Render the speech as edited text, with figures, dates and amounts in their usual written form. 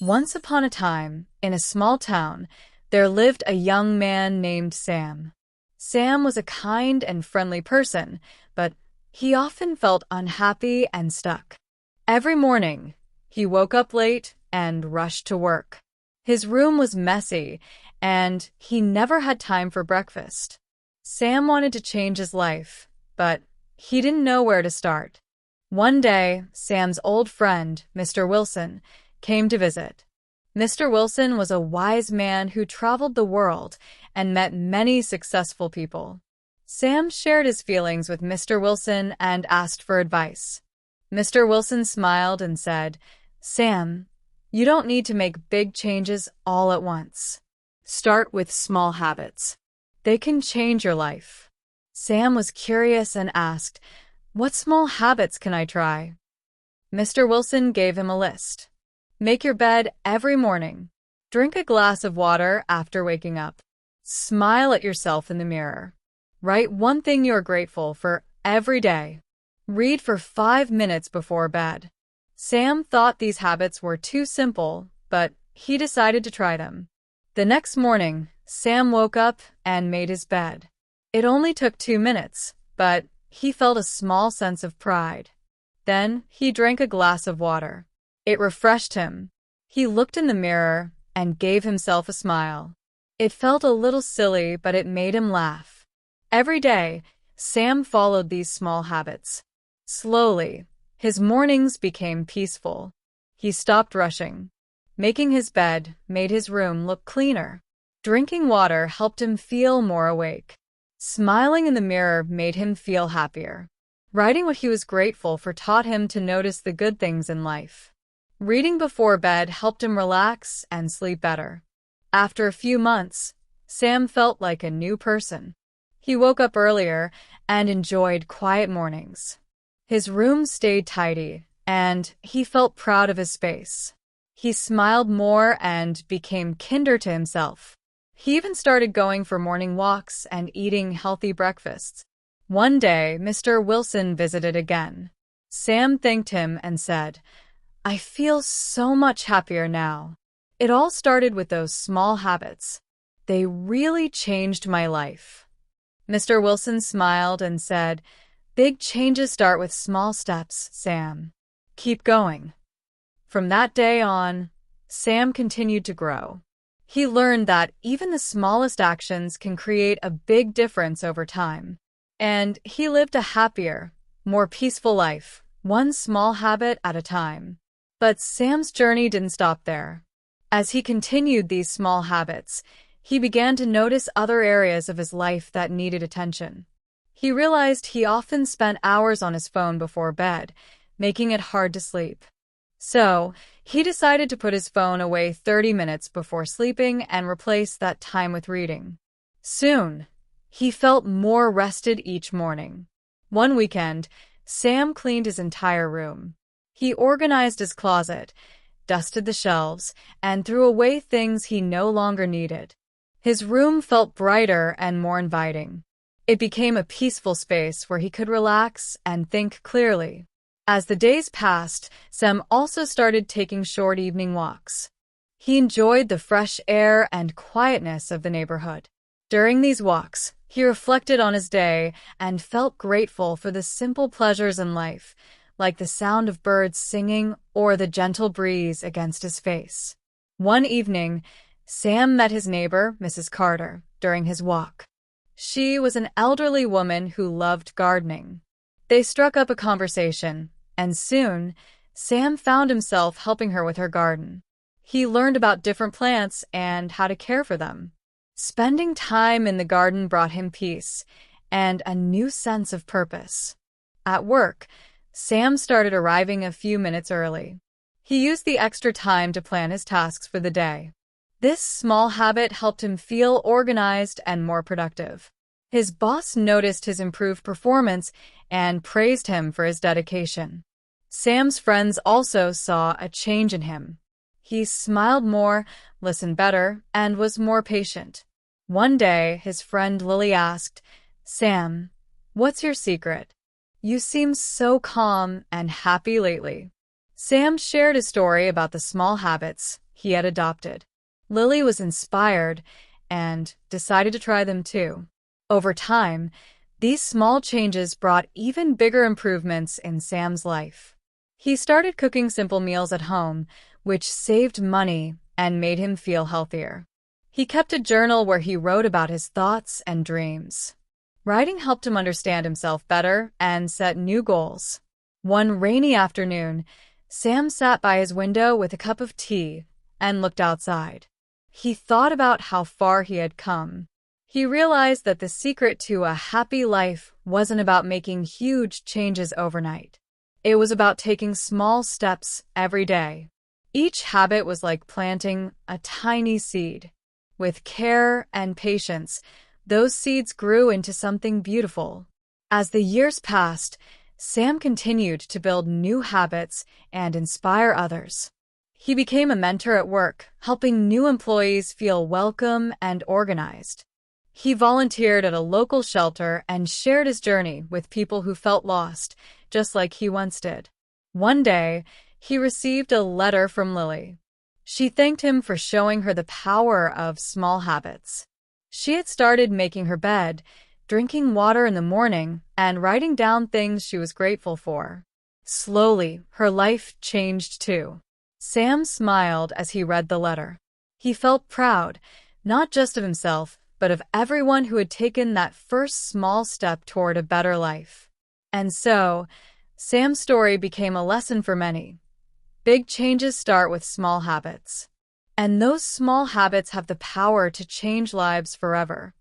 Once upon a time, in a small town, there lived a young man named Sam. Sam was a kind and friendly person, but he often felt unhappy and stuck. Every morning, he woke up late and rushed to work. His room was messy, and he never had time for breakfast. Sam wanted to change his life, but he didn't know where to start. One day, Sam's old friend, Mr. Wilson, came to visit. Mr. Wilson was a wise man who traveled the world and met many successful people. Sam shared his feelings with Mr. Wilson and asked for advice. Mr. Wilson smiled and said, "Sam, you don't need to make big changes all at once. Start with small habits. They can change your life." Sam was curious and asked, "What small habits can I try?" Mr. Wilson gave him a list. Make your bed every morning. Drink a glass of water after waking up. Smile at yourself in the mirror. Write one thing you're grateful for every day. Read for 5 minutes before bed. Sam thought these habits were too simple, but he decided to try them. The next morning, Sam woke up and made his bed. It only took 2 minutes, but he felt a small sense of pride. Then he drank a glass of water. It refreshed him. He looked in the mirror and gave himself a smile. It felt a little silly, but it made him laugh. Every day, Sam followed these small habits. Slowly, his mornings became peaceful. He stopped rushing. Making his bed made his room look cleaner. Drinking water helped him feel more awake. Smiling in the mirror made him feel happier. Writing what he was grateful for taught him to notice the good things in life. Reading before bed helped him relax and sleep better. After a few months, Sam felt like a new person. He woke up earlier and enjoyed quiet mornings. His room stayed tidy, and he felt proud of his space. He smiled more and became kinder to himself. He even started going for morning walks and eating healthy breakfasts. One day, Mr. Wilson visited again. Sam thanked him and said, "I feel so much happier now. It all started with those small habits. They really changed my life." Mr. Wilson smiled and said, "Big changes start with small steps, Sam. Keep going." From that day on, Sam continued to grow. He learned that even the smallest actions can create a big difference over time. And he lived a happier, more peaceful life, one small habit at a time. But Sam's journey didn't stop there. As he continued these small habits, he began to notice other areas of his life that needed attention. He realized he often spent hours on his phone before bed, making it hard to sleep. So, he decided to put his phone away 30 minutes before sleeping and replace that time with reading. Soon, he felt more rested each morning. One weekend, Sam cleaned his entire room. He organized his closet, dusted the shelves, and threw away things he no longer needed. His room felt brighter and more inviting. It became a peaceful space where he could relax and think clearly. As the days passed, Sam also started taking short evening walks. He enjoyed the fresh air and quietness of the neighborhood. During these walks, he reflected on his day and felt grateful for the simple pleasures in life, like the sound of birds singing or the gentle breeze against his face. One evening, Sam met his neighbor, Mrs. Carter, during his walk. She was an elderly woman who loved gardening. They struck up a conversation, and soon, Sam found himself helping her with her garden. He learned about different plants and how to care for them. Spending time in the garden brought him peace and a new sense of purpose. At work, Sam started arriving a few minutes early. He used the extra time to plan his tasks for the day. This small habit helped him feel organized and more productive. His boss noticed his improved performance and praised him for his dedication. Sam's friends also saw a change in him. He smiled more, listened better, and was more patient. One day, his friend Lily asked, "Sam, what's your secret? You seem so calm and happy lately." Sam shared a story about the small habits he had adopted. Lily was inspired and decided to try them too. Over time, these small changes brought even bigger improvements in Sam's life. He started cooking simple meals at home, which saved money and made him feel healthier. He kept a journal where he wrote about his thoughts and dreams. Writing helped him understand himself better and set new goals. One rainy afternoon, Sam sat by his window with a cup of tea and looked outside. He thought about how far he had come. He realized that the secret to a happy life wasn't about making huge changes overnight. It was about taking small steps every day. Each habit was like planting a tiny seed. With care and patience, those seeds grew into something beautiful. As the years passed, Sam continued to build new habits and inspire others. He became a mentor at work, helping new employees feel welcome and organized. He volunteered at a local shelter and shared his journey with people who felt lost, just like he once did. One day, he received a letter from Lily. She thanked him for showing her the power of small habits. She had started making her bed, drinking water in the morning, and writing down things she was grateful for. Slowly, her life changed too. Sam smiled as he read the letter. He felt proud, not just of himself, but of everyone who had taken that first small step toward a better life. And so, Sam's story became a lesson for many. Big changes start with small habits. And those small habits have the power to change lives forever.